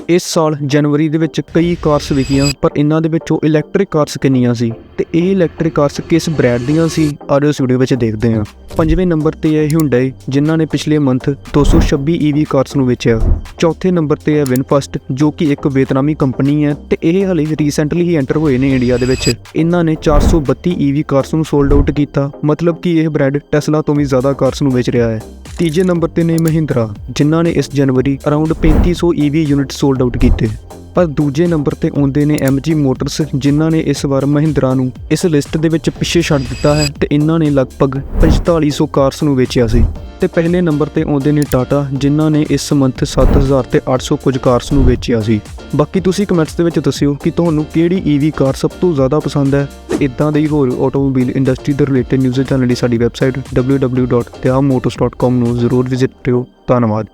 ਇਸ ਸਾਲ ਜਨਵਰੀ ਦੇ ਵਿੱਚ ਕਈ ਕਾਰਸ ਵਿਕੀਆਂ, ਪਰ ਇਹਨਾਂ ਦੇ ਵਿੱਚੋਂ ਇਲੈਕਟ੍ਰਿਕ ਕਾਰਸ ਕਿੰਨੀਆਂ ਸੀ ਤੇ ਇਹ ਇਲੈਕਟ੍ਰਿਕ ਕਾਰਸ ਕਿਸ ਬ੍ਰਾਂਡ ਦੀਆਂ ਸੀ, ਆਜੋ ਇਸ ਵੀਡੀਓ ਵਿੱਚ ਦੇਖਦੇ ਹਾਂ। 5ਵੇਂ ਨੰਬਰ ਤੇ ਹੈ Hyundai, ਜਿਨ੍ਹਾਂ ਨੇ ਪਿਛਲੇ ਮੰਥ 226 EV ਕਾਰਸ ਨੂੰ ਵੇਚਿਆ। ਚੌਥੇ ਨੰਬਰ ਤੇ ਹੈ VinFast, ਜੋ ਕਿ ਇੱਕ ਵੀਅਤਨਾਮੀ ਕੰਪਨੀ ਹੈ ਤੇ ਇਹ ਹਾਲੇ ਰੀਸੈਂਟਲੀ ਹੀ ਐਂਟਰ ਹੋਏ ਨੇ ਇੰਡੀਆ ਦੇ ਵਿੱਚ। ਇਹਨਾਂ ਨੇ 432 EV ਕਾਰਸ ਨੂੰ ਸੋਲਡ ਆਊਟ ਕੀਤਾ, ਮਤਲਬ ਕਿ ਇਹ ਬ੍ਰਾਂਡ ਟੈਸਲਾ ਤੋਂ ਵੀ ਜ਼ਿਆਦਾ ਕਾਰਸ ਨੂੰ ਵੇਚ ਰਿਹਾ ਹੈ। ਤੀਜੇ ਨੰਬਰ ਤੇ ਨੇ ਮਹਿੰਦਰਾ, ਜਿਨ੍ਹਾਂ ਨੇ ਇਸ ਜਨਵਰੀ around 3500 EV unit sold out ਕੀਤੇ। ਪਰ ਦੂਜੇ ਨੰਬਰ ਤੇ ਆਉਂਦੇ ਨੇ MG ਮੋਟਰਸ, ਜਿਨ੍ਹਾਂ ਨੇ ਇਸ ਵਾਰ ਮਹਿੰਦਰਾ ਨੂੰ ਇਸ ਲਿਸਟ ਦੇ ਵਿੱਚ ਪਿੱਛੇ ਛੱਡ ਦਿੱਤਾ ਹੈ ਤੇ ਇਹਨਾਂ ਨੇ ਲਗਭਗ 4500 ਕਾਰਸ ਨੂੰ ਵੇਚਿਆ ਸੀ। ਤੇ ਪਹਿਲੇ ਨੰਬਰ ਤੇ ਆਉਂਦੇ ਨੇ ਟਾਟਾ, ਜਿਨ੍ਹਾਂ ਨੇ ਇਸ ਮੰਥ 7000 ਤੇ 800 ਕੁਝ ਕਾਰਸ ਨੂੰ ਵੇਚਿਆ ਸੀ। ਬਾਕੀ ਤੁਸੀਂ ਕਮੈਂਟਸ ਦੇ ਵਿੱਚ ਦੱਸਿਓ ਕਿ ਤੁਹਾਨੂੰ ਕਿਹੜੀ EV ਕਾਰ ਸਭ ਤੋਂ ਜ਼ਿਆਦਾ ਪਸੰਦ ਹੈ ਤੇ ਇਦਾਂ ਦੇ ਹੀ ਹੋਰ ਆਟੋਮੋਬਾਈਲ ਇੰਡਸਟਰੀ ਦੇ ਰਿਲੇਟਡ ਨਿਊਜ਼ ਜਾਣਨ ਲਈ ਸਾਡੀ ਵੈਬਸਾਈਟ www.tiammotors.com ਨੂੰ ਜ਼ਰੂਰ ਵਿਜ਼ਿਟ ਕਰਿਓ। ਧੰਨਵਾਦ।